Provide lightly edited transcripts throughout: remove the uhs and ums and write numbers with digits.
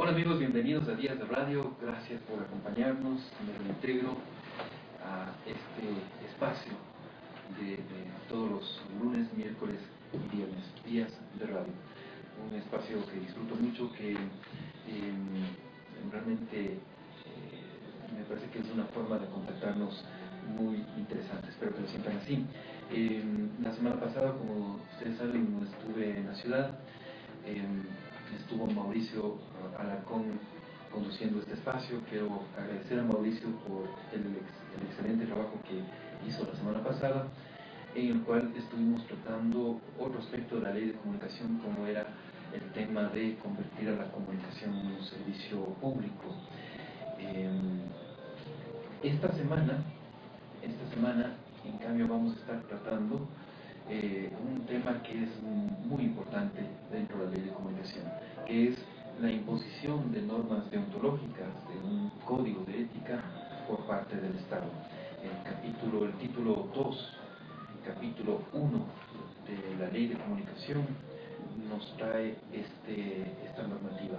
Hola amigos, bienvenidos a Días de Radio, gracias por acompañarnos. Me reintegro a este espacio de todos los lunes, miércoles y viernes, Días de Radio. Un espacio que disfruto mucho, que realmente me parece que es una forma de contactarnos muy interesante. Espero que lo sientan así. La semana pasada, como ustedes saben, no estuve en la ciudad. Estuvo Mauricio Alarcón conduciendo este espacio. Quiero agradecer a Mauricio por el excelente trabajo que hizo la semana pasada, en el cual estuvimos tratando otro aspecto de la ley de comunicación, como era el tema de convertir a la comunicación en un servicio público. Esta semana, en cambio, vamos a estar tratando un tema que es muy importante dentro de la ley de comunicación, que es la imposición de normas deontológicas, de un código de ética por parte del Estado. El título 2, el capítulo 1 de la ley de comunicación nos trae esta normativa.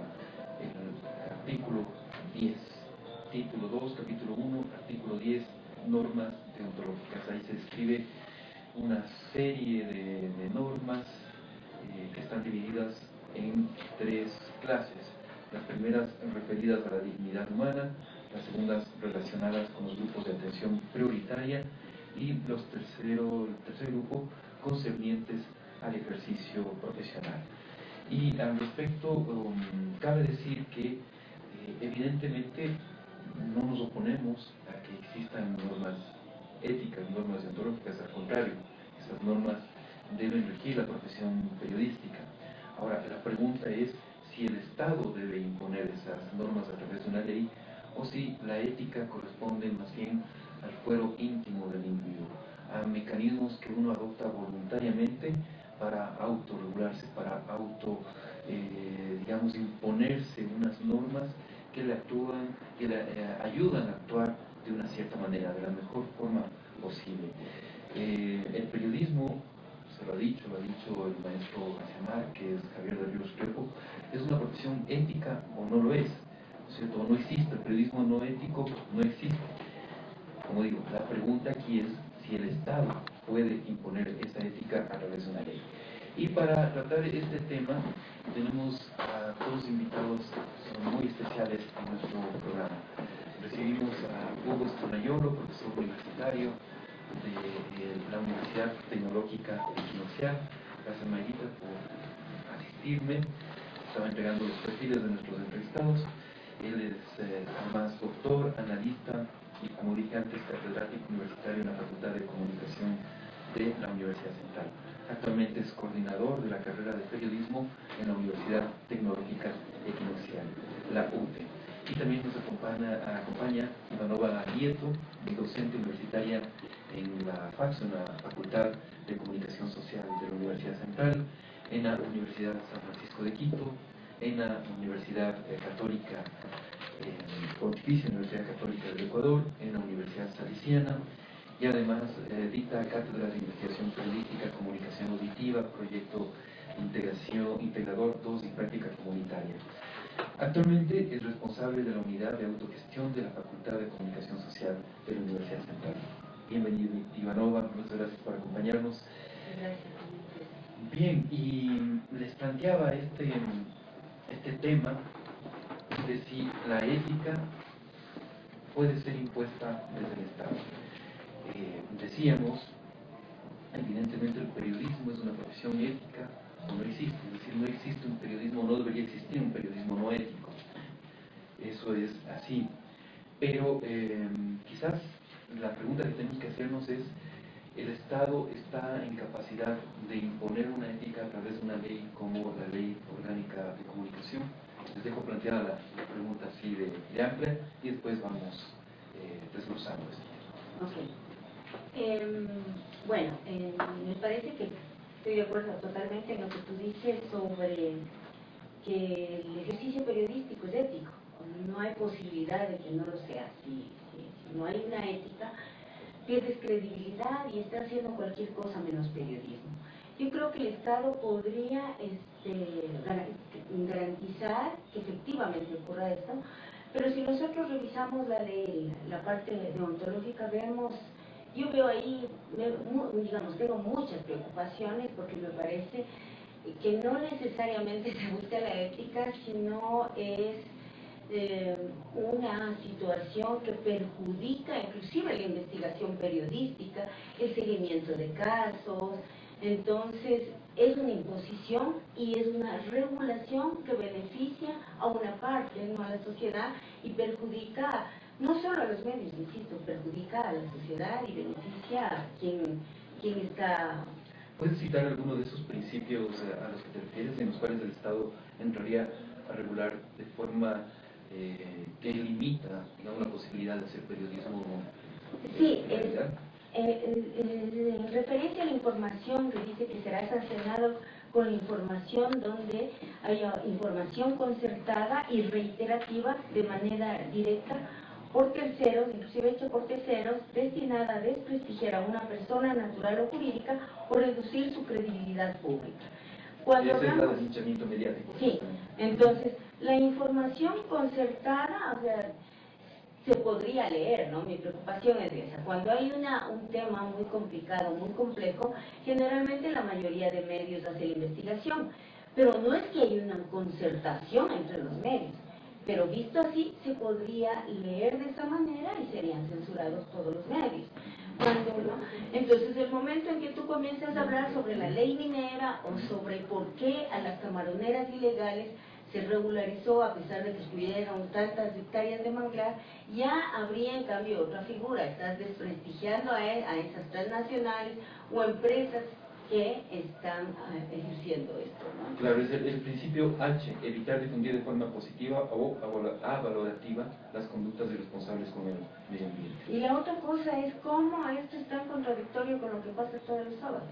El artículo 10, título 2, capítulo 1, artículo 10, normas deontológicas. Ahí se describe una serie de normas que están divididas en tres clases. Las primeras referidas a la dignidad humana, las segundas relacionadas con los grupos de atención prioritaria y el tercer grupo concernientes al ejercicio profesional. Y al respecto, cabe decir que evidentemente no nos oponemos a que existan normas éticas, normas deontológicas. Al contrario, esas normas deben regir la profesión periodística. Ahora, la pregunta es si el Estado debe imponer esas normas a través de una ley, o si la ética corresponde más bien al fuero íntimo del individuo, a mecanismos que uno adopta voluntariamente para autorregularse, para imponerse unas normas que le ayudan a actuar de una cierta manera, de la mejor forma posible. El periodismo, se lo ha dicho el maestro García Márquez, Javier de Ríos Restrepo, es una profesión ética o no lo es, ¿cierto? No existe, el periodismo no ético no existe. Como digo, la pregunta aquí es si el Estado puede imponer esa ética a través de una ley. Y para tratar este tema tenemos a dos invitados muy especiales en nuestro programa. Recibimos a Hugo Estornayolo, profesor universitario de la Universidad Tecnológica Equinoccial. Gracias, Mayita, por asistirme. Estaba entregando los perfiles de nuestros entrevistados. Él es además doctor, analista y, como dije antes, catedrático universitario en la Facultad de Comunicación de la Universidad Central. Actualmente es coordinador de la carrera de periodismo en la Universidad Tecnológica Equinoccial, la UTE. Y también nos acompaña Ivanova Nieto, docente universitaria en la FACS, en la Facultad de Comunicación Social de la Universidad Central, en la Universidad San Francisco de Quito, en la Universidad Católica, Pontificia Universidad Católica del Ecuador, en la Universidad Salesiana, y además dicta cátedras de investigación periodística, comunicación auditiva, proyecto integrador 2 y práctica comunitaria. Actualmente es responsable de la unidad de autogestión de la Facultad de Comunicación Social de la Universidad Central. Bienvenido, Ivanova, muchas gracias por acompañarnos. Gracias. Bien, y les planteaba este tema de si la ética puede ser impuesta desde el Estado. Decíamos, evidentemente el periodismo es una profesión ética, o no existe, es decir, no existe un periodismo, no debería existir un periodismo no ético. Eso es así. Pero quizás la pregunta que tenemos que hacernos es: ¿el Estado está en capacidad de imponer una ética a través de una ley como la Ley Orgánica de Comunicación? Les dejo planteada la pregunta así de amplia y después vamos desglosando esto. Okay. Me parece que estoy de acuerdo totalmente en lo que tú dices sobre que el ejercicio periodístico es ético. No hay posibilidad de que no lo sea. Si no hay una ética, pierdes credibilidad y estás haciendo cualquier cosa menos periodismo. Yo creo que el Estado podría garantizar que efectivamente ocurra esto, pero si nosotros revisamos la ley, la parte deontológica, yo veo ahí, digamos, tengo muchas preocupaciones porque me parece que no necesariamente se busca la ética, sino es una situación que perjudica inclusive la investigación periodística, el seguimiento de casos. Entonces es una imposición y es una regulación que beneficia a una parte, no a la sociedad, y perjudica no solo a los medios, insisto, perjudica a la sociedad y beneficia a quien está. ¿Puedes citar alguno de esos principios a los que te refieres, en los cuales el Estado entraría a regular de forma que limita, digamos, la posibilidad de hacer periodismo? Sí, en referencia a la información que dice que será sancionado con la información donde haya información concertada y reiterativa de manera directa por terceros, inclusive hecho por terceros, destinada a desprestigiar a una persona natural o jurídica o reducir su credibilidad pública. Cuando hablamos, es el linchamiento mediático. Sí, entonces, la información concertada, o sea, se podría leer, ¿no? Mi preocupación es esa. Cuando hay un tema muy complicado, muy complejo, generalmente la mayoría de medios hace la investigación, pero no es que haya una concertación entre los medios. Pero visto así, se podría leer de esa manera y serían censurados todos los medios. Entonces, el momento en que tú comienzas a hablar sobre la ley minera o sobre por qué a las camaroneras ilegales se regularizó a pesar de que estuvieron tantas hectáreas de manglar, ya habría en cambio otra figura. Estás desprestigiando a esas transnacionales o empresas que están ejerciendo esto, ¿no? Claro, es el principio H, evitar difundir de forma positiva o valorativa las conductas irresponsables con el medio ambiente. Y la otra cosa es cómo esto es tan contradictorio con lo que pasa todos los sábados.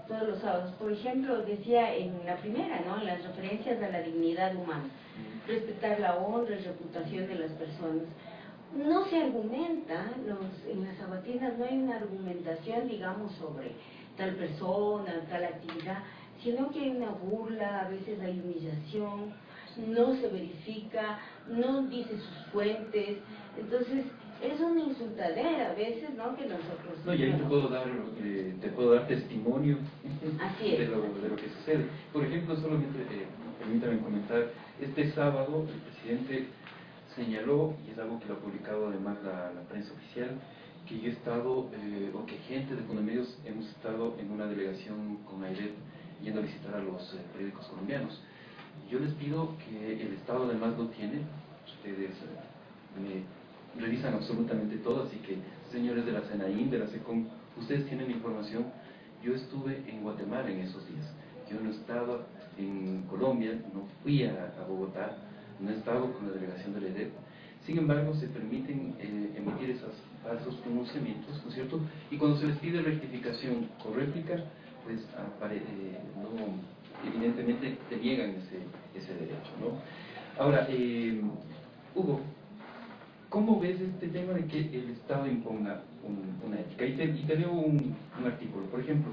Todos los sábados. Por ejemplo, decía en la primera, ¿no?, en las referencias a la dignidad humana, respetar la honra y reputación de las personas. No se argumenta, en las sabatinas no hay una argumentación, digamos, sobre tal persona, tal actividad, sino que hay una burla, a veces hay humillación, no se verifica, no dice sus fuentes. Entonces es una insultadera a veces, ¿no?, que nosotros... No, y ahí te puedo dar testimonio de lo que sucede. Por ejemplo, solamente permítame comentar, este sábado el presidente señaló, y es algo que lo ha publicado además la prensa oficial, que yo he estado, o que gente de Economedios hemos estado en una delegación con AIREP yendo a visitar a los periódicos colombianos. Yo les pido que el Estado además lo tiene, ustedes me revisan absolutamente todo, así que señores de la SENAIN, de la SECOM, ustedes tienen información. Yo estuve en Guatemala en esos días, yo no he estado en Colombia, no fui a Bogotá, no he estado con la delegación de la EDEP. Sin embargo, se permiten emitir esos falsos pronunciamientos, ¿no es cierto? Y cuando se les pide rectificación o réplica, pues evidentemente te niegan ese derecho, ¿no? Ahora, Hugo, ¿cómo ves este tema de que el Estado imponga una ética? Y te leo un artículo, por ejemplo,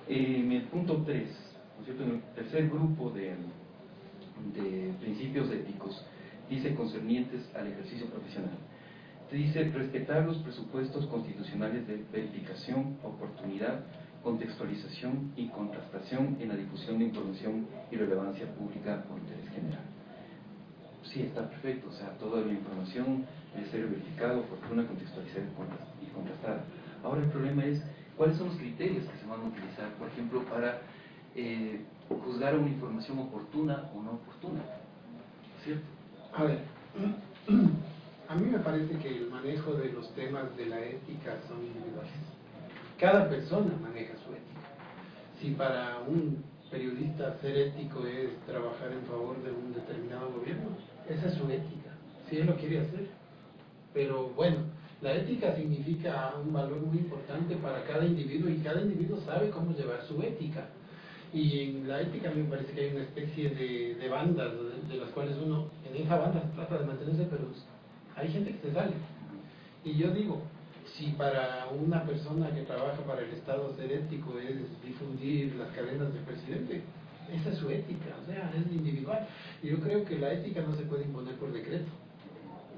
en el punto 3, ¿no es cierto?, en el tercer grupo de principios éticos, dice concernientes al ejercicio profesional. Te dice respetar los presupuestos constitucionales de verificación, oportunidad, contextualización y contrastación en la difusión de información y relevancia pública o interés general. Sí, está perfecto, o sea, toda la información debe ser verificada, oportuna, contextualizada y contrastada. Ahora el problema es, ¿cuáles son los criterios que se van a utilizar, por ejemplo, para juzgar una información oportuna o no oportuna? ¿Cierto? A ver, a mí me parece que el manejo de los temas de la ética son individuales. Cada persona maneja su ética. Si para un periodista ser ético es trabajar en favor de un determinado gobierno, esa es su ética, si él lo quiere hacer. Pero bueno, la ética significa un valor muy importante para cada individuo y cada individuo sabe cómo llevar su ética. Y en la ética me parece que hay una especie de bandas de las cuales uno en esa banda trata de mantenerse, pero hay gente que se sale. Y yo digo, si para una persona que trabaja para el Estado ser ético es difundir las cadenas del presidente, esa es su ética, o sea, es individual. Y yo creo que la ética no se puede imponer por decreto.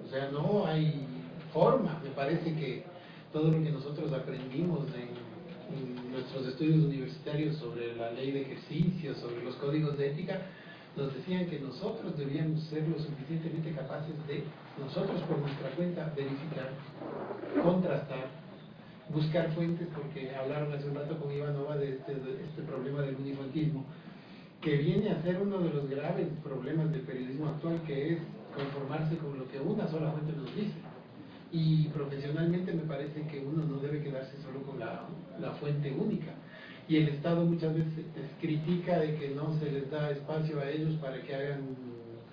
O sea, no hay forma. Me parece que todo lo que nosotros aprendimos en nuestros estudios universitarios sobre la ley de ejercicio, sobre los códigos de ética, nos decían que nosotros debíamos ser lo suficientemente capaces de, nosotros por nuestra cuenta, verificar, contrastar, buscar fuentes, porque hablaron hace un rato con Ivanova de este problema del unifontismo, que viene a ser uno de los graves problemas del periodismo actual, que es conformarse con lo que una sola fuente nos dice. Y profesionalmente me parece que uno no debe quedarse solo con la fuente única. Y el Estado muchas veces critica de que no se les da espacio a ellos para que hagan,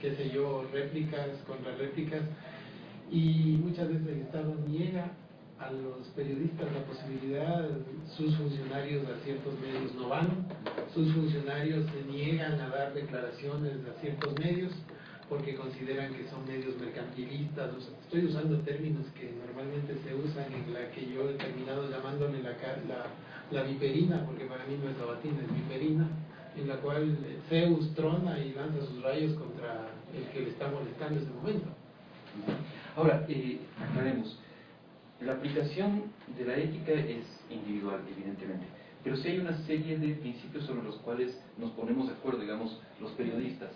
qué sé yo, réplicas, contrarréplicas, y muchas veces el Estado niega a los periodistas la posibilidad, sus funcionarios a ciertos medios no van, sus funcionarios se niegan a dar declaraciones a ciertos medios porque consideran que son medios mercantilistas. O sea, estoy usando términos que normalmente se usan, en la que yo he terminado llamándole la viperina, porque para mí no es sabatina, es viperina, en la cual Zeus trona y lanza sus rayos contra el que le está molestando en ese momento. Ahora, aclaremos. La aplicación de la ética es individual, evidentemente, pero sí hay una serie de principios sobre los cuales nos ponemos de acuerdo, digamos, los periodistas,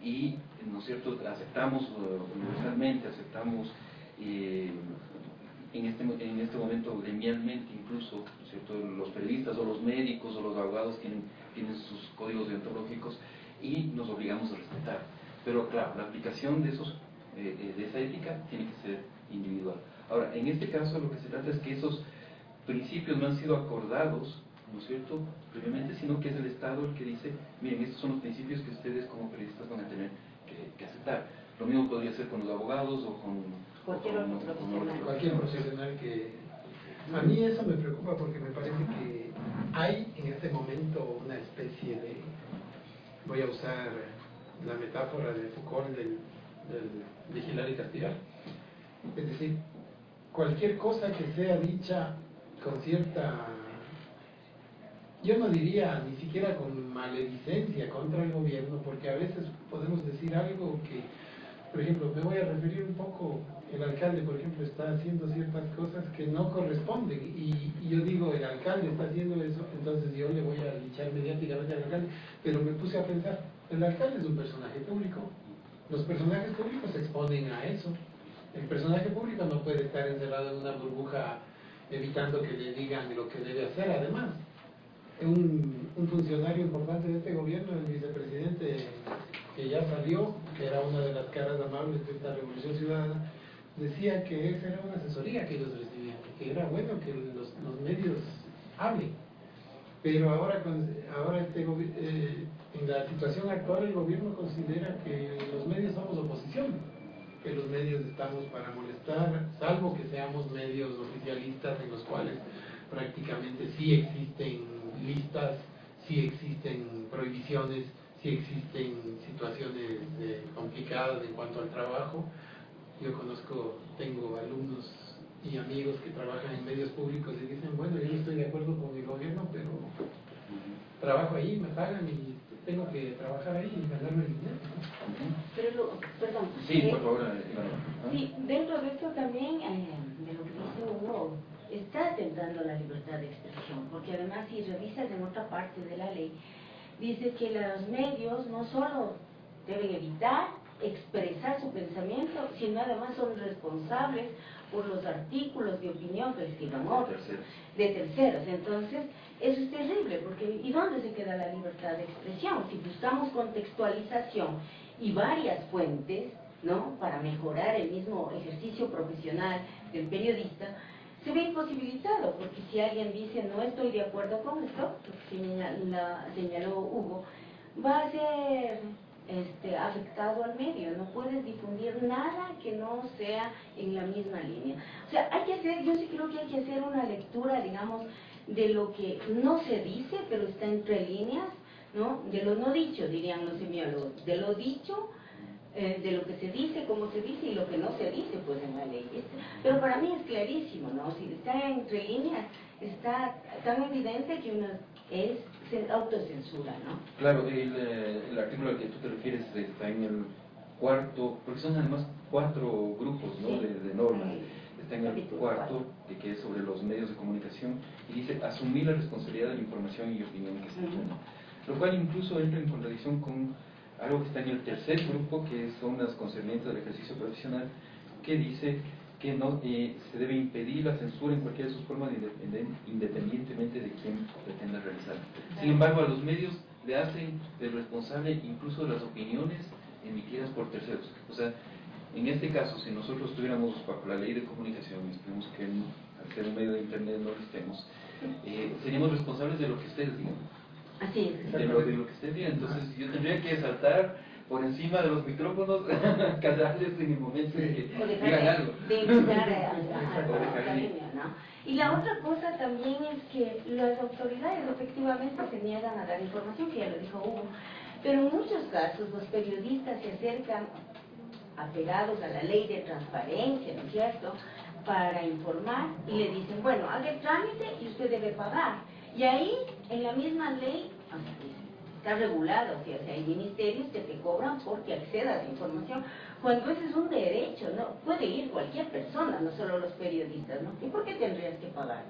y, ¿no es cierto?, aceptamos universalmente, aceptamos en este momento gremialmente incluso, ¿no es cierto?, los periodistas o los médicos o los abogados tienen sus códigos deontológicos y nos obligamos a respetar. Pero claro, la aplicación de esa ética tiene que ser individual. Ahora, en este caso lo que se trata es que esos principios no han sido acordados, ¿no es cierto?, previamente, sino que es el Estado el que dice, miren, estos son los principios que ustedes como periodistas van a tener que aceptar. Lo mismo podría ser con los abogados o con cualquier otro profesional. Cualquier profesional que... A mí eso me preocupa porque me parece que hay en este momento una especie de... Voy a usar la metáfora de Foucault del vigilar y castigar. Es decir, cualquier cosa que sea dicha con cierta, yo no diría ni siquiera con maledicencia contra el gobierno, porque a veces podemos decir algo que, por ejemplo, me voy a referir un poco, el alcalde, por ejemplo, está haciendo ciertas cosas que no corresponden, y yo digo, el alcalde está haciendo eso, entonces yo le voy a linchar mediáticamente al alcalde, pero me puse a pensar, el alcalde es un personaje público, los personajes públicos se exponen a eso. El personaje público no puede estar encerrado en una burbuja evitando que le digan lo que debe hacer. Además, un funcionario importante de este gobierno, el vicepresidente, que ya salió, que era una de las caras amables de esta revolución ciudadana, decía que esa era una asesoría que ellos recibían, que era bueno que los medios hablen. Pero ahora en la situación actual el gobierno considera que los medios somos oposición, que los medios estamos para molestar, salvo que seamos medios oficialistas en los cuales prácticamente sí existen listas, sí existen prohibiciones, sí existen situaciones complicadas en cuanto al trabajo. Yo tengo alumnos y amigos que trabajan en medios públicos y dicen, bueno, yo no estoy de acuerdo con el gobierno, pero trabajo ahí, me pagan y tengo que trabajar ahí y ganarme el dinero. Pero perdón. Sí, por favor. Sí, dentro de esto también, de lo que dice uno, está atentando la libertad de expresión, porque además si revisas en otra parte de la ley, dice que los medios no solo deben evitar expresar su pensamiento, sino además son responsables por los artículos de opinión que escriban otros, de terceros. Entonces, eso es terrible, porque ¿y dónde se queda la libertad de expresión? Si buscamos contextualización y varias fuentes, ¿no?, para mejorar el mismo ejercicio profesional del periodista, se ve imposibilitado, porque si alguien dice no estoy de acuerdo con esto, que señaló Hugo, va a ser afectado al medio, no puedes difundir nada que no sea en la misma línea. O sea, yo sí creo que hay que hacer una lectura, digamos, de lo que no se dice, pero está entre líneas, ¿no?, de lo no dicho, dirían los semiólogos, de lo dicho, de lo que se dice, cómo se dice y lo que no se dice, pues en la ley. Pero para mí es clarísimo, ¿no? Si está entre líneas, está tan evidente que es autocensura, ¿no? Claro, el artículo al que tú te refieres está en el cuarto, porque son además 4 grupos, ¿no?, Sí. de normas. Está en el Capítulo cuarto, que es sobre los medios de comunicación, y dice asumir la responsabilidad de la información y opinión que se tiene. Lo cual incluso entra en contradicción con algo que está en el tercer grupo, que son las concernientes al ejercicio profesional, que dice que no se debe impedir la censura en cualquiera de sus formas, independientemente de quién pretenda realizarla. Sin embargo, a los medios le hacen el responsable incluso de las opiniones emitidas por terceros. O sea, en este caso, si nosotros estuviéramos bajo la ley de comunicación, y esperemos que al ser un medio de internet no lo estemos, seríamos responsables de lo que ustedes digan. Así es. De lo que ustedes digan. Entonces yo tendría que saltar por encima de los micrófonos, callarles en el momento en que digan algo. De invitar a la línea, ¿no? Y la otra cosa también es que las autoridades efectivamente se niegan a dar información, que ya lo dijo Hugo, pero en muchos casos los periodistas se acercan apegados a la ley de transparencia, ¿no es cierto?, para informar y le dicen, bueno, haga el trámite y usted debe pagar. Y ahí, en la misma ley, está regulado, o sea, hay ministerios que te cobran porque accedas a la información, cuando ese es un derecho, ¿no? Puede ir cualquier persona, no solo los periodistas, ¿no? ¿Y por qué tendrías que pagar?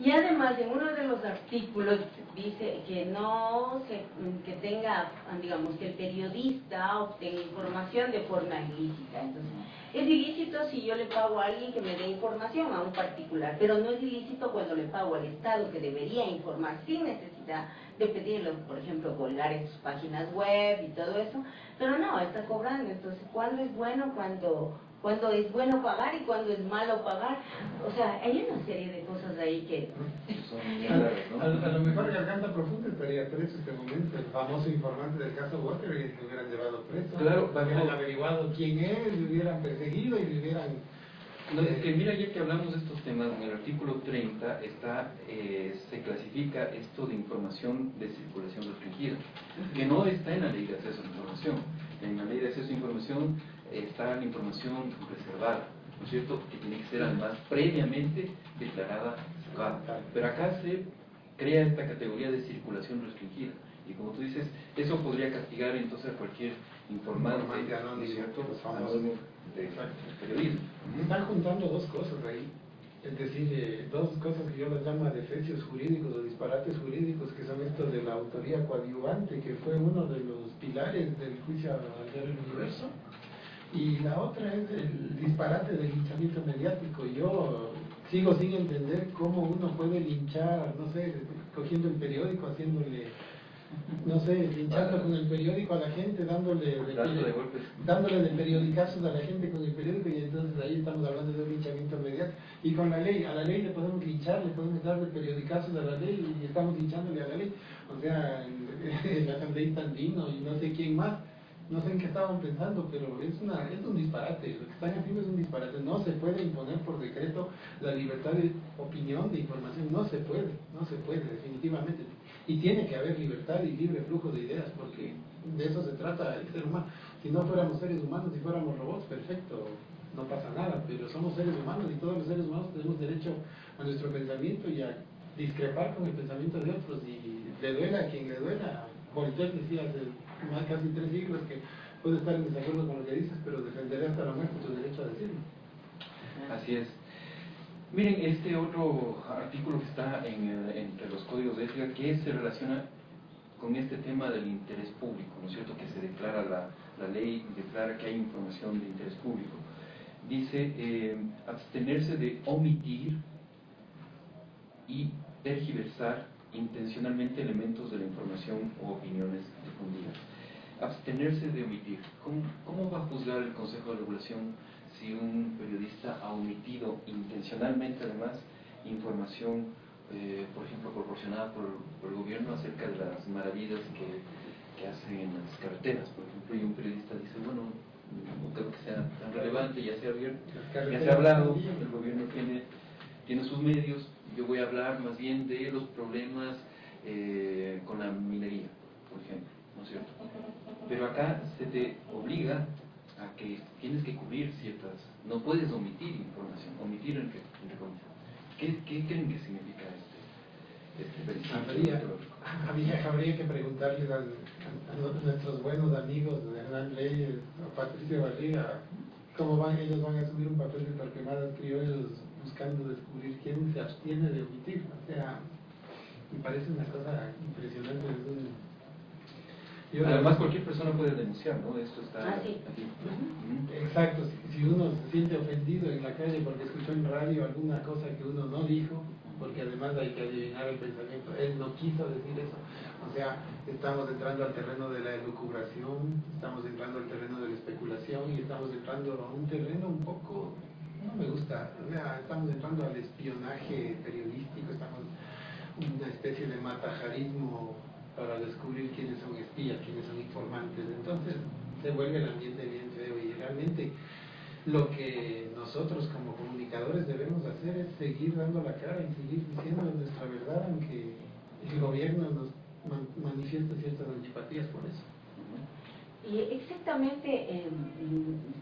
Y además, en uno de los artículos dice que no se, que tenga, digamos, que el periodista obtenga información de forma ilícita. Entonces, es ilícito si yo le pago a alguien que me dé información, a un particular, pero no es ilícito cuando le pago al Estado, que debería informar sin necesidad de pedirlo, por ejemplo, colgar en sus páginas web y todo eso, pero no, está cobrando. Entonces, ¿cuándo es bueno? Cuando es bueno pagar y cuando es malo pagar. O sea, hay una serie de cosas ahí que... A lo mejor Garganta Profunda estaría preso en este momento, el famoso informante del caso Watergate, que hubieran llevado preso, claro, hubieran averiguado quién es, le hubieran perseguido y le hubieran... No, es que mira, ya que hablamos de estos temas, en el artículo 30 se clasifica esto de información de circulación restringida, que no está en la ley de acceso a la información. En la ley de acceso a la información está la información reservada, ¿no es cierto?, que tiene que ser además previamente declarada reservada. Pero acá se crea esta categoría de circulación restringida, y como tú dices, eso podría castigar entonces a cualquier informante anónimo, los famosos de periodismo. Están juntando dos cosas ahí, es decir, dos cosas que yo las llamo adefesios jurídicos o disparates jurídicos, que son estos de la autoría coadyuvante, que fue uno de los pilares del juicio al universo, y la otra es el disparate del linchamiento mediático. Yo sigo sin entender cómo uno puede linchar, no sé, cogiendo el periódico, haciéndole, no sé, linchando con el periódico a la gente, dándole de periodicazos a la gente con el periódico, y entonces ahí estamos hablando de un linchamiento mediático. Y con la ley, a la ley le podemos linchar, le podemos dar de periodicazos a la ley y estamos linchándole a la ley. O sea, el asambleísta andino y no sé quién más, no sé en qué estaban pensando, pero es un disparate. Lo que están haciendo es un disparate. No se puede imponer por decreto la libertad de opinión, de información. No se puede, definitivamente. Y tiene que haber libertad y libre flujo de ideas, porque de eso se trata el ser humano. Si no fuéramos seres humanos, si fuéramos robots, perfecto, no pasa nada, pero somos seres humanos y todos los seres humanos tenemos derecho a nuestro pensamiento y a discrepar con el pensamiento de otros, y le duela a quien le duela. Voltaire decía hace casi 3 siglos que puede estar en desacuerdo con lo que dices, pero defenderé hasta la muerte tu derecho a decirlo. Así es. Miren, este otro artículo que está entre los códigos de ética, que se relaciona con este tema del interés público, ¿no es cierto?, que se declara la ley, declara que hay información de interés público. Dice, abstenerse de omitir y tergiversar intencionalmente elementos de la información o opiniones difundidas. Abstenerse de omitir. ¿Cómo va a juzgar el Consejo de Regulación si un periodista ha omitido intencionalmente, además, información, por ejemplo, proporcionada por el gobierno acerca de las maravillas que hacen en las carreteras, por ejemplo, y un periodista dice, bueno, no creo que sea tan relevante, ya se ha abierto, ya se ha hablado, el gobierno tiene sus medios, yo voy a hablar más bien de los problemas con la minería, por ejemplo, ¿no es cierto? Pero acá se te obliga a que tienes que cubrir ciertas, no puedes omitir información, omitir entre comillas. ¿Qué creen que significa Habría que preguntarles a nuestros buenos amigos Hernán Leyes o Patricio Barriga cómo ellos van a asumir un papel de torquemadas criollos buscando descubrir quién se abstiene de omitir. O sea, me parece una cosa impresionante. Además, cualquier persona puede denunciar, ¿no? Esto está sí. aquí. Exacto, si uno se siente ofendido en la calle porque escuchó en radio alguna cosa que uno no dijo, porque además hay que adivinar el pensamiento, él no quiso decir eso. O sea, estamos entrando al terreno de la elucubración, estamos entrando al terreno de la especulación y estamos entrando a un terreno un poco, no me gusta, o sea, estamos entrando al espionaje periodístico, estamos en una especie de matajarismo para descubrir quiénes son espías, quiénes son informantes. Entonces se vuelve el ambiente bien feo y realmente lo que nosotros como comunicadores debemos hacer es seguir dando la cara y seguir diciendo nuestra verdad, aunque el gobierno nos manifiesta ciertas antipatías por eso. Y exactamente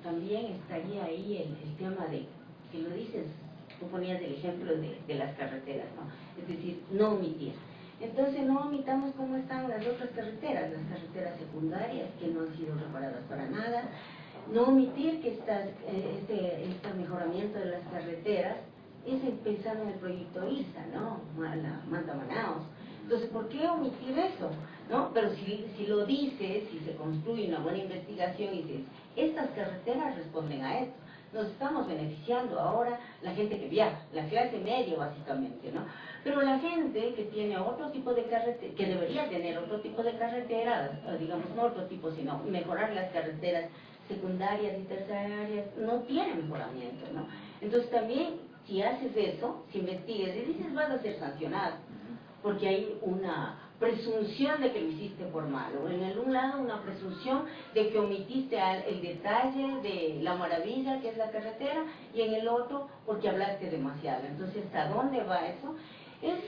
también estaría ahí el tema de, que lo dices, tú ponías el ejemplo de las carreteras, ¿no? Es decir, no omitir. Entonces no omitamos cómo están las otras carreteras, las carreteras secundarias que no han sido reparadas para nada, no omitir que este mejoramiento de las carreteras es pensando en el proyecto ISA, ¿no? Manta-Manaos. Entonces, ¿por qué omitir eso? ¿No? Pero si lo dices, si se construye una buena investigación y dices, estas carreteras responden a esto, nos estamos beneficiando ahora la gente que viaja, la clase media básicamente, ¿no? Pero la gente que tiene otro tipo de carretera, que debería tener otro tipo de carreteras, digamos no otro tipo, sino mejorar las carreteras secundarias y terciarias, no tiene mejoramiento, ¿no? Entonces también, si haces eso, si investigues y dices vas a ser sancionado, porque hay una presunción de que lo hiciste por malo. En el un lado una presunción de que omitiste el detalle de la maravilla que es la carretera, y en el otro porque hablaste demasiado. Entonces, ¿hasta dónde va eso? Es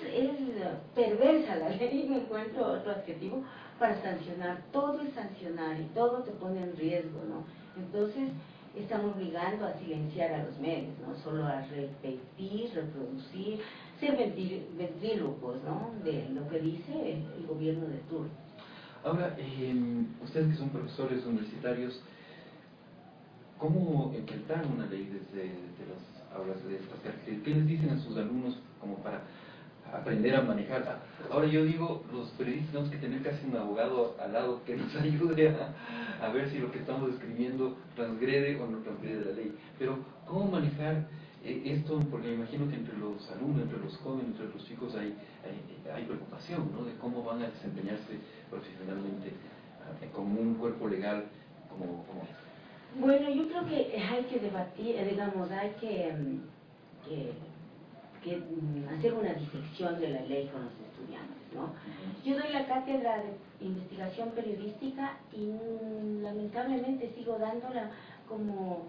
perversa la ley, me encuentro otro adjetivo, para sancionar. Todo es sancionar y todo te pone en riesgo, ¿no? Entonces, están obligando a silenciar a los medios, no solo a repetir, reproducir, ser ventrílocos, ¿no? De lo que dice el gobierno de turno. Ahora, ustedes que son profesores universitarios, ¿cómo enfrentar una ley desde las aulas de estas características? ¿Qué les dicen a sus alumnos como para aprender a manejar? Ahora yo digo, los periodistas tenemos que tener casi un abogado al lado que nos ayude a ver si lo que estamos escribiendo transgrede o no transgrede la ley. Pero, ¿cómo manejar esto? Porque me imagino que entre los alumnos, entre los jóvenes, entre los chicos hay preocupación, ¿no? De cómo van a desempeñarse profesionalmente con un cuerpo legal como este. Bueno, yo creo que hay que debatir, digamos, hay que hacer una disección de la ley con los estudiantes, ¿no? Yo doy la cátedra de investigación periodística y lamentablemente sigo dándola como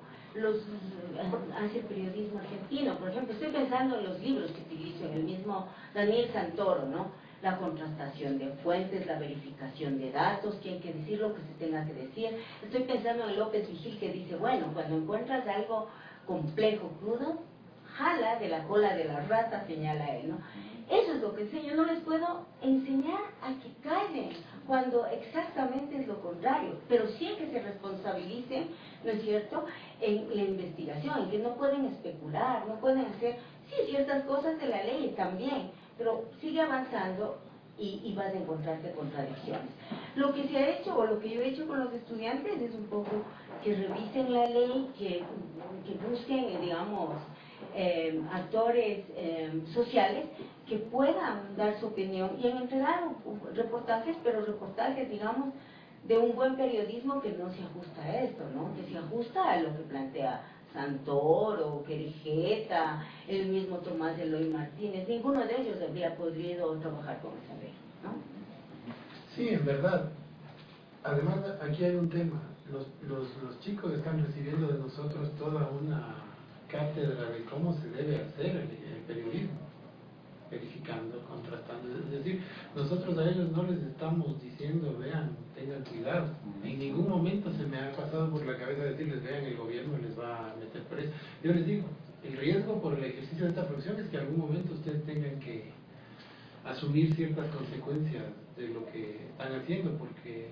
hace el periodismo argentino. Por ejemplo, estoy pensando en los libros que utilizo, en el mismo Daniel Santoro, ¿no? La contrastación de fuentes, la verificación de datos, que hay que decir lo que se tenga que decir. Estoy pensando en López Vigil, que dice, bueno, cuando encuentras algo complejo, crudo, jala de la cola de la rata, señala él, ¿no? Eso es lo que sé. Yo no les puedo enseñar a que callen cuando exactamente es lo contrario, pero sí que se responsabilicen, ¿no es cierto?, en la investigación, en que no pueden especular, no pueden hacer, sí, ciertas cosas de la ley también, pero sigue avanzando y vas a encontrarte contradicciones. Lo que se ha hecho, o lo que yo he hecho con los estudiantes, es un poco que revisen la ley, que busquen, digamos, actores sociales que puedan dar su opinión y han entregado reportajes, pero reportajes, digamos, de un buen periodismo que no se ajusta a esto, ¿no? Que se ajusta a lo que plantea Santoro, Querejeta, el mismo Tomás Eloy Martínez. Ninguno de ellos habría podido trabajar con esa ley, ¿no? Sí, en verdad. Además, aquí hay un tema. Los chicos están recibiendo de nosotros toda una cátedra de cómo se debe hacer el periodismo, verificando, contrastando. Es decir, nosotros a ellos no les estamos diciendo, vean, tengan cuidado. En ningún momento se me ha pasado por la cabeza decirles, vean, el gobierno les va a meter preso. Yo les digo, el riesgo por el ejercicio de esta profesión es que en algún momento ustedes tengan que asumir ciertas consecuencias de lo que están haciendo, porque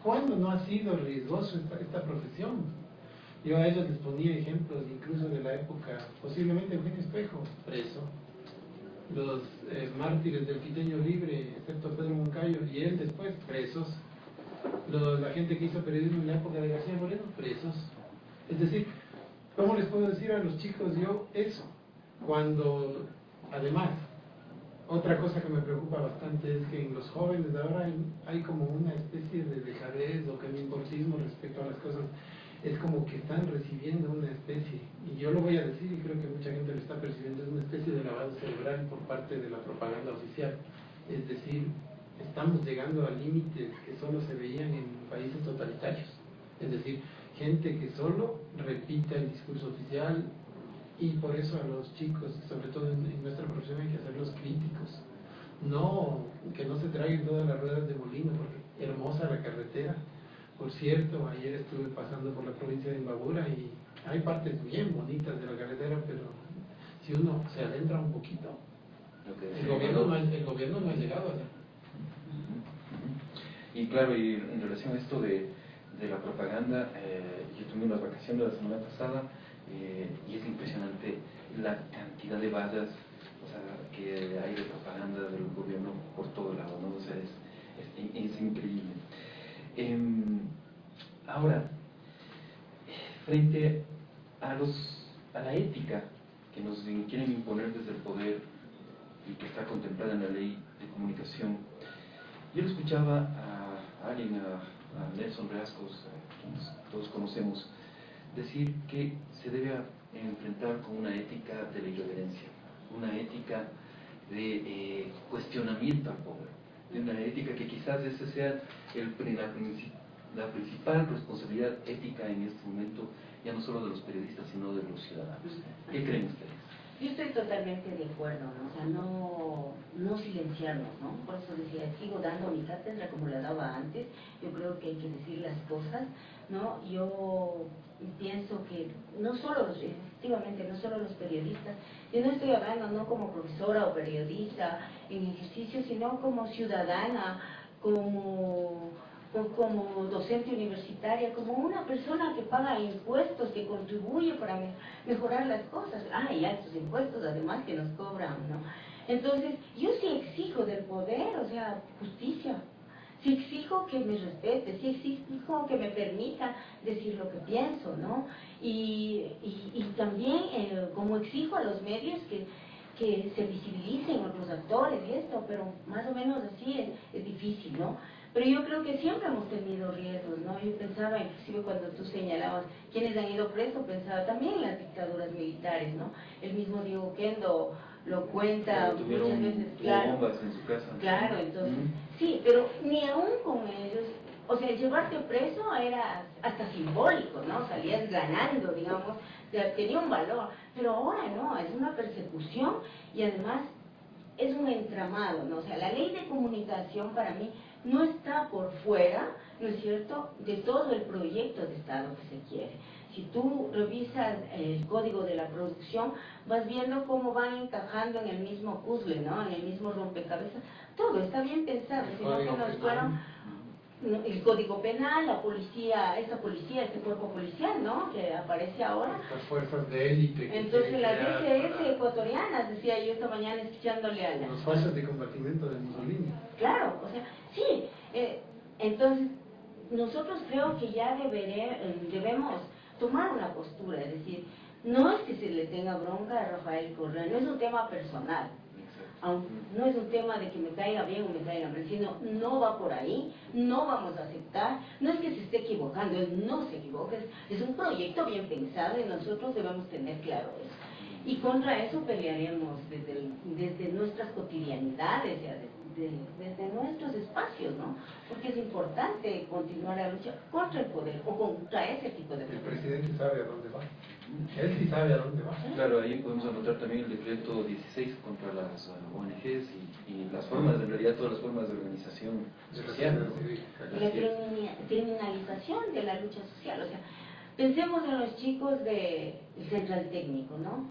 ¿cuándo no ha sido riesgoso esta profesión? Yo a ellos les ponía ejemplos incluso de la época, posiblemente Eugenio Espejo, preso, los mártires del Quiteño Libre, excepto Pedro Moncayo, y él después, presos, la gente que hizo periodismo en la época de García Moreno, presos. Es decir, ¿cómo les puedo decir a los chicos yo eso? Cuando, además, otra cosa que me preocupa bastante es que en los jóvenes de ahora hay como una especie de dejadez o importismo respecto a las cosas. Es como que están recibiendo una especie, y yo lo voy a decir y creo que mucha gente lo está percibiendo, es una especie de lavado cerebral por parte de la propaganda oficial. Es decir, estamos llegando a límites que solo se veían en países totalitarios. Es decir, gente que solo repita el discurso oficial, y por eso a los chicos, sobre todo en nuestra profesión, hay que hacerlos críticos. No, que no se traigan todas las ruedas de molino, porque hermosa la carretera. Por cierto, ayer estuve pasando por la provincia de Imbabura y hay partes bien bonitas de la carretera, pero si uno se adentra un poquito, el gobierno no ha llegado allá. Y claro, y en relación a esto de la propaganda, yo tuve unas vacaciones la semana pasada y es impresionante la cantidad de vallas, o sea, que hay de propaganda del gobierno por todo lado, ¿no? O sea, es increíble. Ahora, frente a la ética que nos quieren imponer desde el poder y que está contemplada en la ley de comunicación, yo le escuchaba a alguien, a Nelson Rascos, a quienes todos conocemos, decir que se debe enfrentar con una ética de la irreverencia, una ética de cuestionamiento al poder, de una ética que quizás ese sea la principal responsabilidad ética en este momento, ya no solo de los periodistas, sino de los ciudadanos. ¿Qué creen ustedes? Yo estoy totalmente de acuerdo, ¿no? O sea, no silenciarnos, ¿no? Por eso decía, sigo dando mi cátedra como la daba antes. Yo creo que hay que decir las cosas, ¿no? Yo pienso que efectivamente, no solo los periodistas, yo no estoy hablando no como profesora o periodista en ejercicio, sino como ciudadana, como docente universitaria, como una persona que paga impuestos, que contribuye para mejorar las cosas. Y altos impuestos además que nos cobran, ¿no? Entonces, yo sí exijo del poder, o sea, justicia. Sí exijo que me respete, sí exijo que me permita decir lo que pienso, ¿no? Y también, como exijo a los medios que se visibilicen otros actores y esto, pero más o menos así es difícil, ¿no? Pero yo creo que siempre hemos tenido riesgos, ¿no? Yo pensaba, inclusive cuando tú señalabas quienes han ido presos, pensaba también en las dictaduras militares, ¿no? El mismo Diego Kendo lo cuenta muchas veces, claro. Bombas en su casa. Claro, entonces, sí, pero ni aún con ellos, o sea, llevarte preso era hasta simbólico, ¿no? Salías ganando, digamos, tenía un valor, pero ahora no, es una persecución y además es un entramado, ¿no? O sea, la ley de comunicación para mí no está por fuera, ¿no es cierto?, de todo el proyecto de Estado que se quiere. Si tú revisas el código de la producción, vas viendo cómo van encajando en el mismo puzzle, ¿no?, en el mismo rompecabezas. Todo está bien pensado, sino que nos fueron el código penal, la policía, este cuerpo policial, ¿no?, que aparece ahora. Estas fuerzas de élite. Entonces las DCS ecuatorianas, decía yo esta mañana escuchándole a los fuerzas de combatimiento de Mussolini. Claro, o sea, sí. Entonces, nosotros creo que ya debemos tomar una postura, es decir, no es que se le tenga bronca a Rafael Correa, no es un tema personal. No es un tema de que me caiga bien o me caiga mal, sino no va por ahí, no vamos a aceptar, no es que se esté equivocando, él no se equivoca, es un proyecto bien pensado y nosotros debemos tener claro eso. Y contra eso pelearemos desde nuestras cotidianidades, desde nuestros espacios, ¿no? Porque es importante continuar la lucha contra el poder o contra ese tipo de poder. El presidente sabe a dónde va. Él sí sabe a dónde va. Claro, ahí podemos anotar también el decreto 16 contra las ONGs y las formas, en realidad todas las formas de organización social, ¿no? La criminalización de la lucha social, o sea, pensemos en los chicos del Central Técnico, ¿no?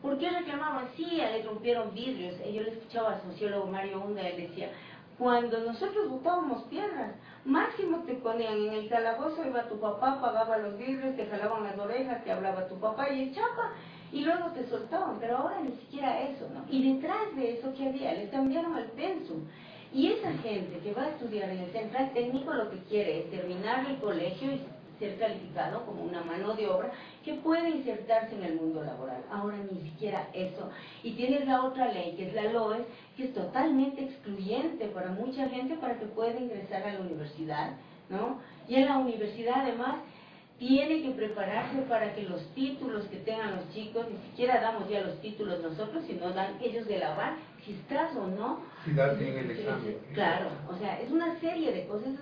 ¿Por qué reclamaban? Sí, le rompieron vidrios. Yo le escuchaba al sociólogo Mario Hunda, él decía, cuando nosotros botábamos piedras, máximo te ponían en el calabozo, iba tu papá, pagaba los vidrios, te jalaban las orejas, te hablaba tu papá y el chapa, y luego te soltaban, pero ahora ni siquiera eso, ¿no? Y detrás de eso, ¿qué había? Les cambiaron el pensum. Y esa gente que va a estudiar en el central técnico lo que quiere es terminar el colegio y ser calificado como una mano de obra que puede insertarse en el mundo laboral. Ahora ni siquiera eso. Y tienes la otra ley, que es la LOE, que es totalmente excluyente para mucha gente para que pueda ingresar a la universidad, ¿no? Y en la universidad además tiene que prepararse para que los títulos que tengan los chicos, ni siquiera damos ya los títulos nosotros, sino dan ellos de la UAR, si estás o no. Si das bien el examen. Claro, o sea, es una serie de cosas,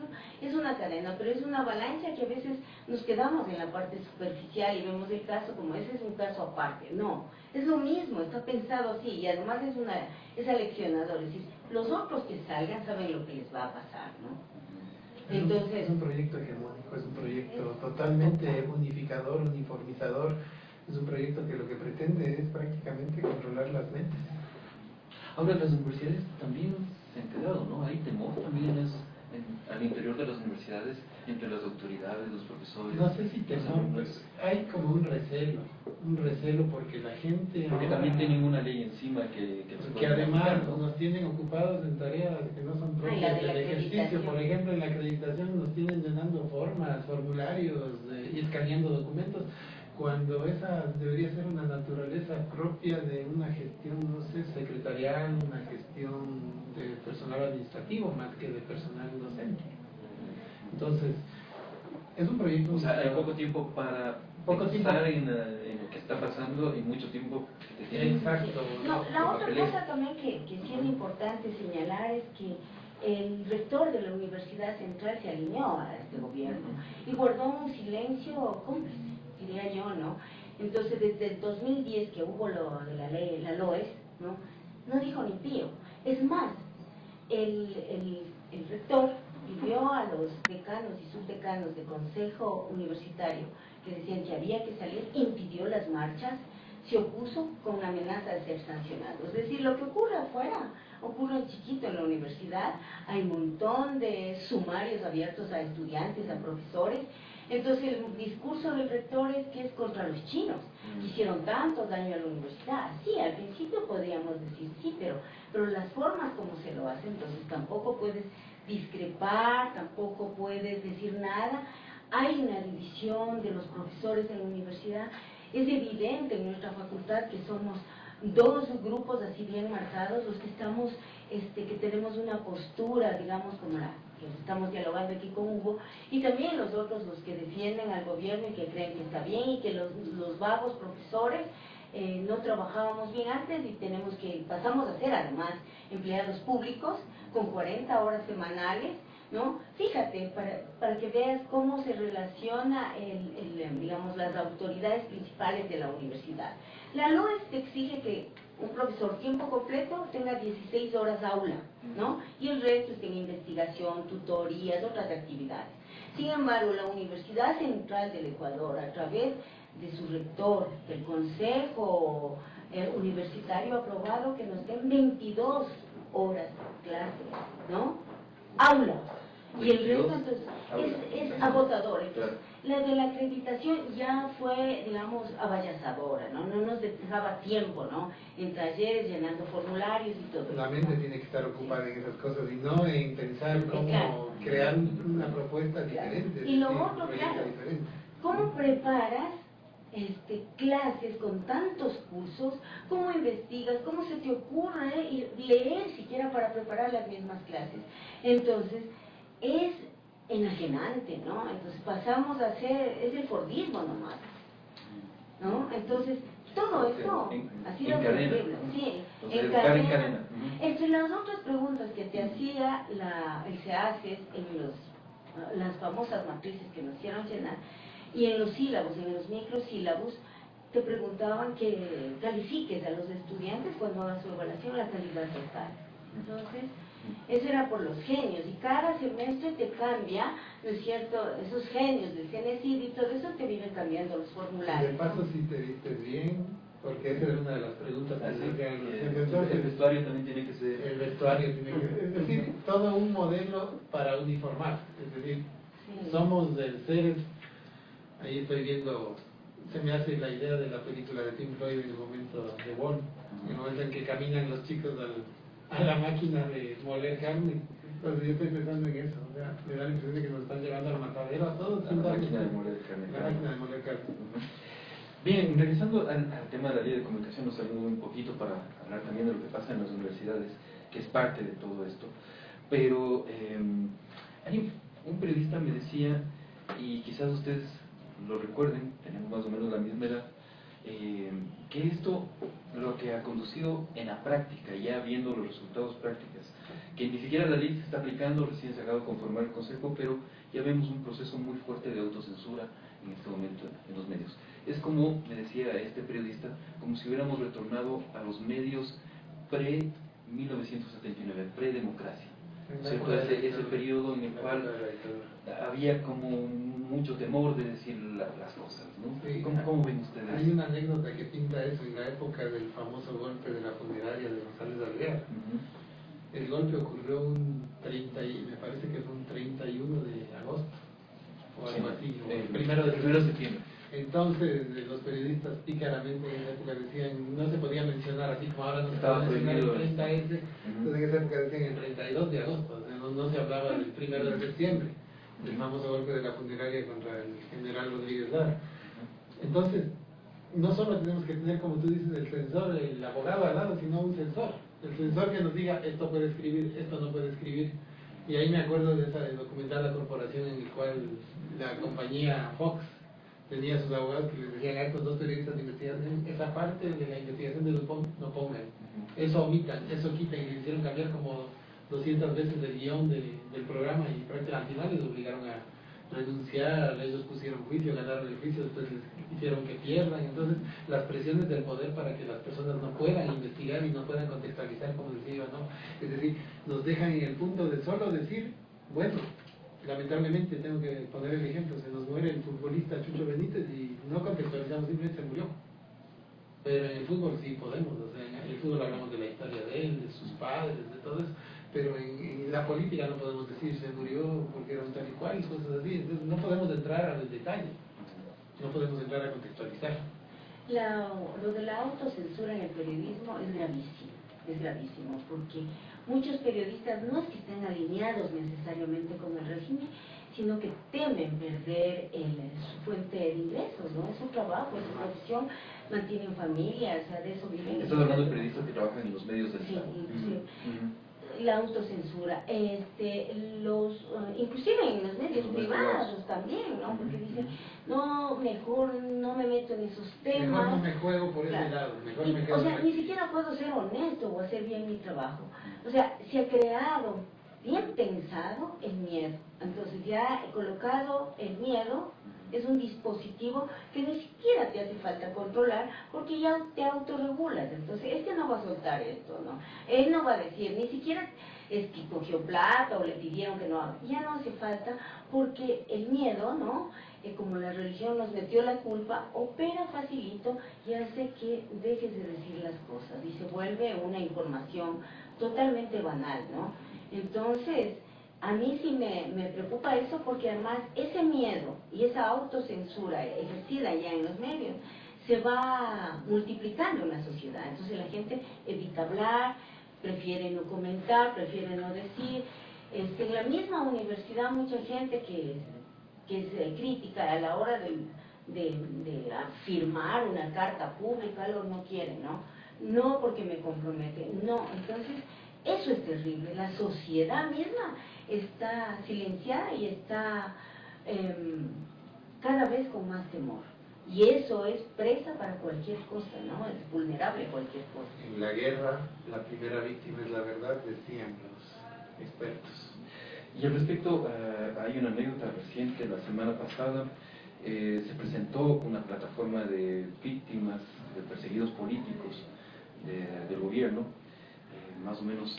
es una cadena, pero es una avalancha que a veces nos quedamos en la parte superficial y vemos el caso como ese es un caso aparte. No, es lo mismo, está pensado así y además es aleccionador, es decir, los otros que salgan saben lo que les va a pasar, ¿no? Entonces, es un proyecto hegemónico, es un proyecto totalmente unificador, uniformizador, es un proyecto que lo que pretende es prácticamente controlar las mentes. Ahora las universidades también se han quedado, ¿no? Hay temor también al interior de las universidades, entre las autoridades, los profesores. No sé si temor, pues hay como un recelo porque la gente... Porque ahora, también tienen una ley encima que además afectar, ¿no? nos tienen ocupados en tareas que no son propias del ejercicio. Por ejemplo, en la acreditación nos tienen llenando formas, formularios y escaneando documentos, cuando esa debería ser una naturaleza propia de una gestión, no sé, secretarial, una gestión de personal administrativo más que de personal docente. Entonces, es un proyecto... O sea, hay poco tiempo para pensar en lo que está pasando y mucho tiempo que te tienen. Exacto. No, la otra cosa también que sí es importante señalar es que el rector de la Universidad Central se alineó a este gobierno y guardó un silencio cómplice, diría yo, ¿no? Entonces, desde el 2010 que hubo lo de la ley, la LOES, no dijo ni pío. Es más, el rector pidió a los decanos y subdecanos de consejo universitario que decían que había que salir, impidió las marchas, se opuso con una amenaza de ser sancionado. Es decir, lo que ocurre afuera, ocurre en chiquito en la universidad, hay un montón de sumarios abiertos a estudiantes, a profesores. Entonces el discurso del rector es que es contra los chinos, que hicieron tanto daño a la universidad. Sí, al principio podríamos decir sí, pero las formas como se lo hace, entonces tampoco puedes discrepar, tampoco puedes decir nada. Hay una división de los profesores en la universidad. Es evidente en nuestra facultad que somos dos grupos así bien marcados, los que estamos, que tenemos una postura, digamos, como la que estamos dialogando aquí con Hugo, y también los otros, los que defienden al gobierno y que creen que está bien, y que los vagos profesores no trabajábamos bien antes y pasamos a ser además empleados públicos con 40 horas semanales, ¿no? Fíjate, para que veas cómo se relaciona digamos, las autoridades principales de la universidad. La LOES te exige que un profesor tiempo completo tenga 16 horas aula, ¿no? Y el resto es en investigación, tutorías, otras actividades. Sin embargo, la Universidad Central del Ecuador, a través de su rector, del Consejo Universitario, ha aprobado que nos den 22 horas de clase, ¿no? Aula. Y el resto entonces es agotador. Entonces, la de la acreditación ya fue, digamos, abayazadora, ¿no? No nos dejaba tiempo, ¿no? En talleres, llenando formularios y todo eso. La mente tiene que estar ocupada en esas cosas y no en pensar cómo crear una propuesta diferente. Y lo otro, claro, ¿cómo preparas clases con tantos cursos? ¿Cómo investigas? ¿Cómo se te ocurre leer siquiera para preparar las mismas clases? Entonces, es enajenante, ¿no? Entonces pasamos a ser, es el fordismo nomás, ¿no? Entonces, todo eso ha sido terrible, sí, en cadena. Entre las otras preguntas que te hacía el SEACES en las famosas matrices que nos hicieron llenar, y en los sílabos, en los microsílabos, te preguntaban que califiques a los estudiantes cuando hagas su evaluación la calidad total. Entonces, eso era por los genios, y cada semestre te cambia, ¿no es cierto?, esos genios del CNCID y todo eso te viven cambiando los formularios. Y de paso, si te vistes bien, porque esa era una de las preguntas que se hacían los el defensores. vestuario también tiene que ser... El vestuario tiene que... Es decir, todo un modelo para uniformar. Es decir, somos seres... Ahí estoy viendo... Se me hace la idea de la película de Pink Floyd en el momento de Wall, en el momento en que caminan los chicos a la máquina de moler carne. Entonces yo estoy pensando en eso, o sea, me da la impresión de que nos están llevando al matadero a todos. La máquina de moler carne. La máquina de moler carne. Bien, regresando al tema de la ley de comunicación, nos salimos un poquito para hablar también de lo que pasa en las universidades, que es parte de todo esto. Pero hay un periodista me decía, y quizás ustedes lo recuerden, tenemos más o menos la misma edad, que esto lo que ha conducido en la práctica, ya viendo los resultados prácticos, que ni siquiera la ley se está aplicando, recién se acaba de conformar el Consejo, pero ya vemos un proceso muy fuerte de autocensura en este momento en los medios. Es como, me decía este periodista, como si hubiéramos retornado a los medios pre-1979, pre-democracia. ¿Cierto? Ese periodo en el cual había como mucho temor de decir las cosas, ¿no? Sí, ¿Cómo ven ustedes? Hay una anécdota que pinta eso en la época del famoso golpe de la funeraria de González Alvear. El golpe ocurrió me parece que fue un 31 de agosto, o algo así, o el primero de septiembre. Entonces los periodistas pícaramente en esa época decían, no se podía mencionar así como ahora no se puede mencionar el 30S, entonces en esa época decían el 32 de agosto, o sea, no se hablaba del 1 de septiembre, el famoso golpe de la funeraria contra el general Rodríguez Lara. Entonces, no solo tenemos que tener, como tú dices, el censor, el abogado al lado, sino un censor. El censor que nos diga, esto puede escribir, esto no puede escribir. Y ahí me acuerdo de esa documental La Corporación, en el cual la compañía Fox tenía sus abogados que les decían a estos dos periodistas de investigación, esa parte de la investigación de Dupont no pongan, eso omitan, eso quitan, y le hicieron cambiar como 200 veces el guión del programa, y prácticamente al final les obligaron a renunciar, ellos pusieron juicio, ganaron el juicio, después les hicieron que pierdan. Entonces las presiones del poder para que las personas no puedan investigar y no puedan contextualizar, como decía yo, ¿no? Es decir, nos dejan en el punto de solo decir, bueno, lamentablemente tengo que poner el ejemplo, se nos muere el futbolista Chucho Benítez y no contextualizamos, simplemente se murió. Pero en el fútbol sí podemos, o sea, en el fútbol hablamos de la historia de él, de sus padres, de todo eso, pero en la política no podemos decir se murió porque era un tal y cual y cosas así. Entonces no podemos entrar a los detalles, no podemos entrar a contextualizar. Lo de la autocensura en el periodismo es gravísimo, porque muchos periodistas no es que estén alineados necesariamente con el régimen, sino que temen perder su fuente de ingresos, ¿no? Es su trabajo, es su profesión, mantienen familias, o sea, de eso viven. Estás hablando de periodistas que trabajan en los medios del Estado. Sí. La autocensura, inclusive en los medios privados también, ¿no? Porque dicen, no, mejor no me meto en esos temas. Mejor no me juego por ese lado, mejor me quedo. O sea, ni siquiera puedo ser honesto o hacer bien mi trabajo. O sea, se ha creado, bien pensado, el miedo. Entonces ya he colocado el miedo, es un dispositivo que ni siquiera te hace falta controlar porque ya te autorregulas. Entonces, este no va a soltar esto, ¿no? Él no va a decir, ni siquiera es que cogió plata o le pidieron que no haga. Ya no hace falta porque el miedo, ¿no? Como la religión nos metió la culpa, opera facilito y hace que dejes de decir las cosas y se vuelve una información totalmente banal, ¿no? Entonces, a mí sí me preocupa eso porque además ese miedo y esa autocensura ejercida ya en los medios se va multiplicando en la sociedad. Entonces la gente evita hablar, prefiere no comentar, prefiere no decir. En la misma universidad mucha gente que es crítica a la hora de firmar una carta pública, algo no quiere, ¿no? No porque me compromete, no. Entonces eso es terrible. La sociedad misma está silenciada y está cada vez con más temor. Y eso es presa para cualquier cosa, ¿no? Es vulnerable a cualquier cosa. En la guerra, la primera víctima es la verdad, decían los expertos. Y al respecto, hay una anécdota reciente, la semana pasada, se presentó una plataforma de víctimas, de perseguidos políticos del gobierno, más o menos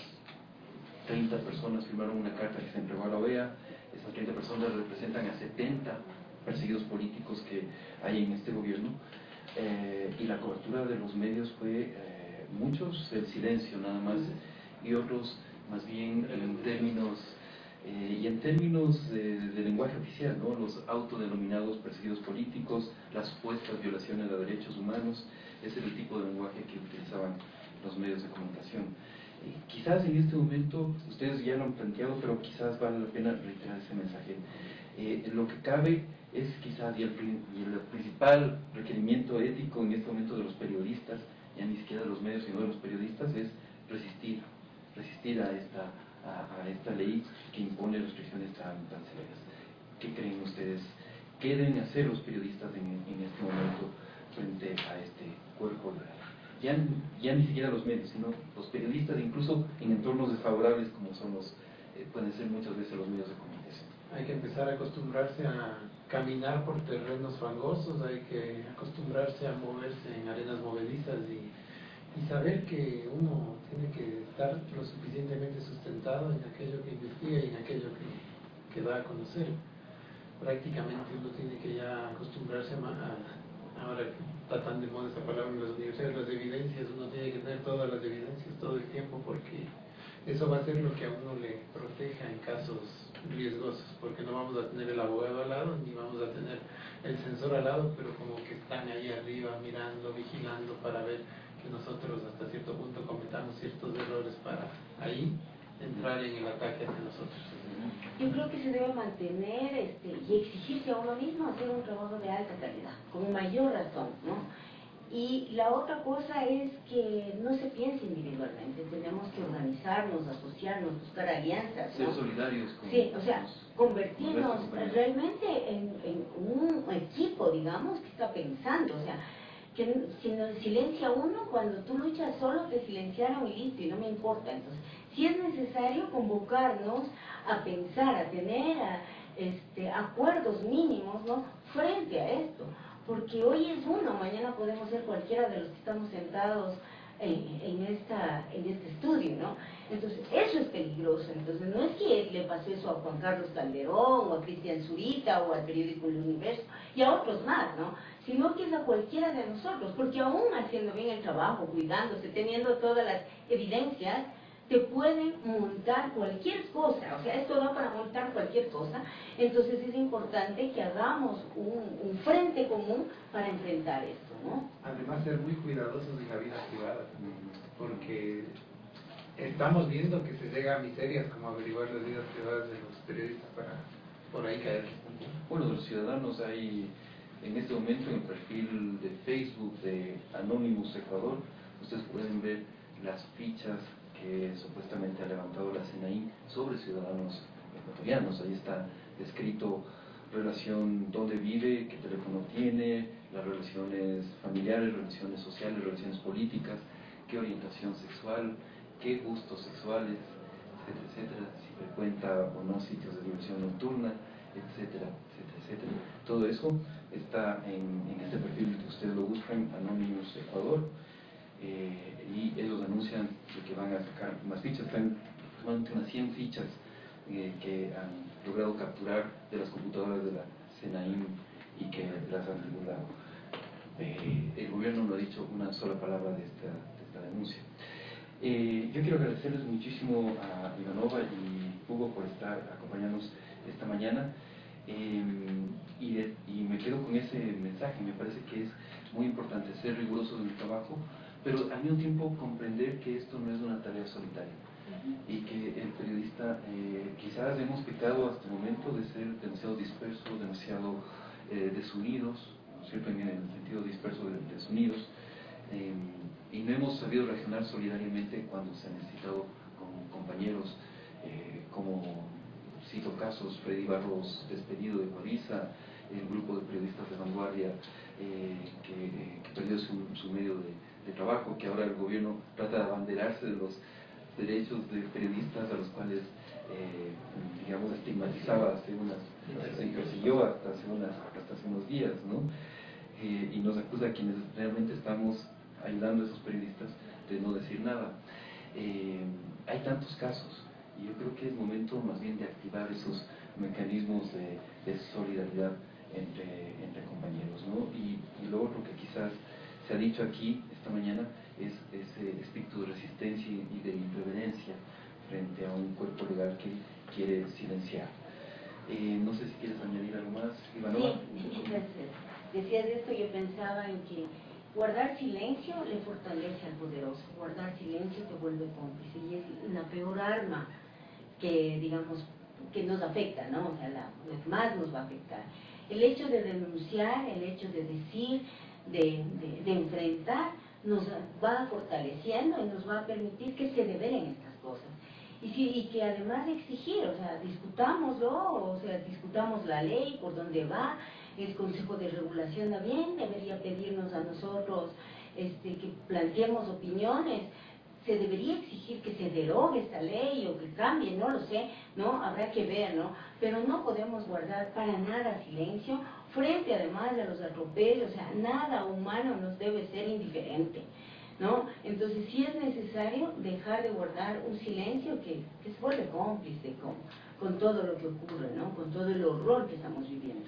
30 personas firmaron una carta que se entregó a la OEA. Esas 30 personas representan a 70 perseguidos políticos que hay en este gobierno. y la cobertura de los medios fue muchos el silencio nada más, y otros más bien en términos de lenguaje oficial, ¿no? Los autodenominados perseguidos políticos, las supuestas violaciones de derechos humanos. Ese era el tipo de lenguaje que utilizaban los medios de comunicación. Quizás en este momento, ustedes ya lo han planteado, pero quizás vale la pena reiterar ese mensaje. Lo que cabe es quizás, y el principal requerimiento ético en este momento de los periodistas, ya ni siquiera de los medios, sino de los periodistas, es resistir a esta ley que impone restricciones tan severas. ¿Qué creen ustedes? ¿Qué deben hacer los periodistas en este momento frente a este cuerpo legal? Ya ni siquiera los medios, sino los periodistas, incluso en entornos desfavorables como son pueden ser muchas veces los medios de comunicación. Hay que empezar a acostumbrarse a caminar por terrenos fangosos, hay que acostumbrarse a moverse en arenas movedizas y saber que uno tiene que estar lo suficientemente sustentado en aquello que investiga y en aquello que da a conocer. Prácticamente uno tiene que ya acostumbrarse ahora está tan de moda esa palabra en las universidades, las evidencias, uno tiene que tener todas las evidencias todo el tiempo, porque eso va a ser lo que a uno le proteja en casos riesgosos, porque no vamos a tener el abogado al lado, ni vamos a tener el censor al lado, pero como que están ahí arriba mirando, vigilando para ver que nosotros hasta cierto punto cometamos ciertos errores para ahí entrar en el ataque hacia nosotros. Yo creo que se debe mantener y exigirse a uno mismo hacer un trabajo de alta calidad, con mayor razón, ¿no? Y la otra cosa es que no se piense individualmente, tenemos que organizarnos, asociarnos, buscar alianzas, ¿no? Ser solidarios con sí, o sea, convertirnos realmente en un equipo, digamos, que está pensando, o sea, que si nos silencia uno, cuando tú luchas solo te silenciaron y listo, y no me importa. Entonces, si es necesario convocarnos a pensar, a tener acuerdos mínimos, ¿no?, frente a esto, porque hoy es uno, mañana podemos ser cualquiera de los que estamos sentados en este estudio, ¿no? Entonces, eso es peligroso. Entonces, no es que le pasó eso a Juan Carlos Calderón, o a Cristian Zurita, o al periódico El Universo, y a otros más, ¿no?, sino que es a cualquiera de nosotros, porque aún haciendo bien el trabajo, cuidándose, teniendo todas las evidencias, te pueden montar cualquier cosa, o sea, esto da para montar cualquier cosa. Entonces es importante que hagamos un frente común para enfrentar esto, ¿no? Además, ser muy cuidadosos de la vida privada, porque estamos viendo que se llega a miserias como averiguar las vidas privadas de los periodistas para por ahí caer. Bueno, de los ciudadanos hay en este momento en el perfil de Facebook de Anonymous Ecuador, ustedes pueden ver las fichas que supuestamente ha levantado la SENAIN sobre ciudadanos ecuatorianos. Ahí está descrito relación, dónde vive, qué teléfono tiene, las relaciones familiares, relaciones sociales, relaciones políticas, qué orientación sexual, qué gustos sexuales, etcétera, etcétera, si frecuenta o no sitios de diversión nocturna, etcétera, etcétera, etcétera. Todo eso está en este perfil que ustedes lo buscan, Anonymous Ecuador, y ellos anuncian que van a sacar más fichas, están tomando unas 100 fichas que han logrado capturar de las computadoras de la SENAIN y que las han divulgado. El gobierno no ha dicho una sola palabra de esta denuncia. Yo quiero agradecerles muchísimo a Ivanova y Hugo por estar acompañándonos esta mañana, y me quedo con ese mensaje. Me parece que es muy importante ser rigurosos en el trabajo, pero al mismo tiempo comprender que esto no es una tarea solitaria y que el periodista quizás hemos pecado hasta el momento de ser demasiado dispersos, demasiado desunidos, ¿no es cierto?, en el sentido disperso de desunidos, y no hemos sabido reaccionar solidariamente cuando se ha necesitado con compañeros como, cito casos, Freddy Barros despedido de Coavisa, el grupo de periodistas de vanguardia que perdió su medio de trabajo, que ahora el gobierno trata de abanderarse de los derechos de periodistas a los cuales digamos estigmatizaba se persiguió hasta hace unos días, ¿no? Y nos acusa a quienes realmente estamos ayudando a esos periodistas de no decir nada. Hay tantos casos y yo creo que es momento más bien de activar esos mecanismos de solidaridad entre compañeros, ¿no? Y lo otro que quizás se ha dicho aquí esta mañana es ese espíritu de resistencia y de imprevenencia frente a un cuerpo legal que quiere silenciar. No sé si quieres añadir algo más, Ivanova. Sí, gracias. Decías esto, yo pensaba en que guardar silencio le fortalece al poderoso, guardar silencio te vuelve cómplice y es la peor arma que, digamos, que nos afecta, ¿no? O sea, la que más nos va a afectar. El hecho de denunciar, el hecho de decir, de enfrentar, nos va fortaleciendo y nos va a permitir que se develen estas cosas. Y que además exigir, o sea, discutámoslo, o sea, discutamos la ley, por dónde va, el Consejo de Regulación también debería pedirnos a nosotros que planteemos opiniones, se debería exigir que se derogue esta ley o que cambie, no lo sé, ¿no? Habrá que ver, ¿no? Pero no podemos guardar para nada silencio frente además a los atropellos, o sea, nada humano nos debe ser indiferente, ¿no? Entonces sí es necesario dejar de guardar un silencio que se vuelve cómplice con todo lo que ocurre, ¿no? Con todo el horror que estamos viviendo.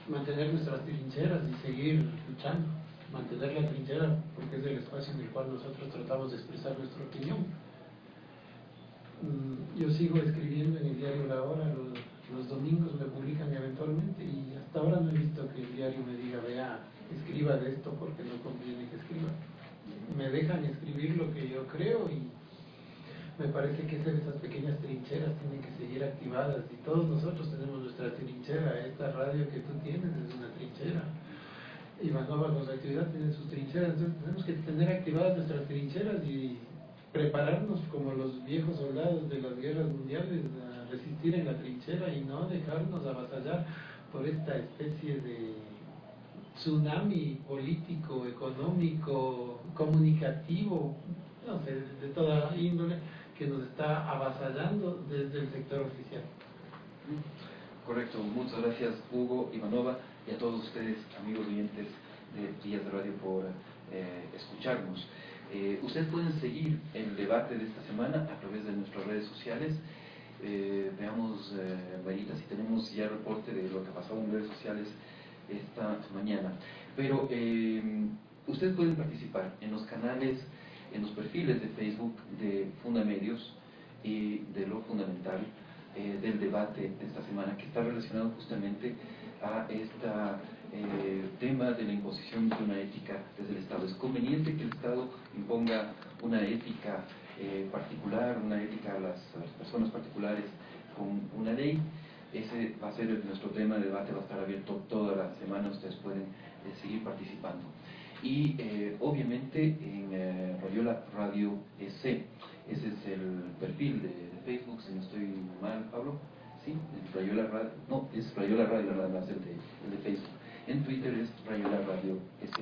Mantener nuestras trincheras y seguir luchando, mantener la trinchera porque es el espacio en el cual nosotros tratamos de expresar nuestra opinión. Yo sigo escribiendo en el diario La Hora, los domingos me publican eventualmente y hasta ahora no he visto que el diario me diga, vea, escriba de esto porque no conviene que escriba. Me dejan escribir lo que yo creo y me parece que esas pequeñas trincheras tienen que seguir activadas y todos nosotros tenemos nuestra trinchera. Esta radio que tú tienes es una trinchera. Ivanova con su actividad tiene sus trincheras, entonces tenemos que tener activadas nuestras trincheras y prepararnos como los viejos soldados de las guerras mundiales a resistir en la trinchera y no dejarnos avasallar por esta especie de tsunami político, económico, comunicativo, no sé, de toda índole, que nos está avasallando desde el sector oficial. Correcto, muchas gracias Hugo, Ivanova y a todos ustedes, amigos oyentes de Días de Radio, por escucharnos. Ustedes pueden seguir el debate de esta semana a través de nuestras redes sociales. Veamos, Marita, si tenemos ya el reporte de lo que ha pasado en redes sociales esta mañana. Pero ustedes pueden participar en los canales, en los perfiles de Facebook de Fundamedios y de Lo Fundamental, del debate de esta semana, que está relacionado justamente a este tema de la imposición de una ética desde el Estado. Es conveniente que el Estado imponga una ética particular, una ética a las personas particulares con una ley. Ese va a ser nuestro tema de debate, va a estar abierto toda la semana, ustedes pueden seguir participando. Y obviamente en Rayola Radio EC, ese es el perfil de Facebook, si no estoy mal, Pablo, ¿sí? Rayola Radio, no, es Rayola Radio nada más el de Facebook. En Twitter es Rayola Radio EC,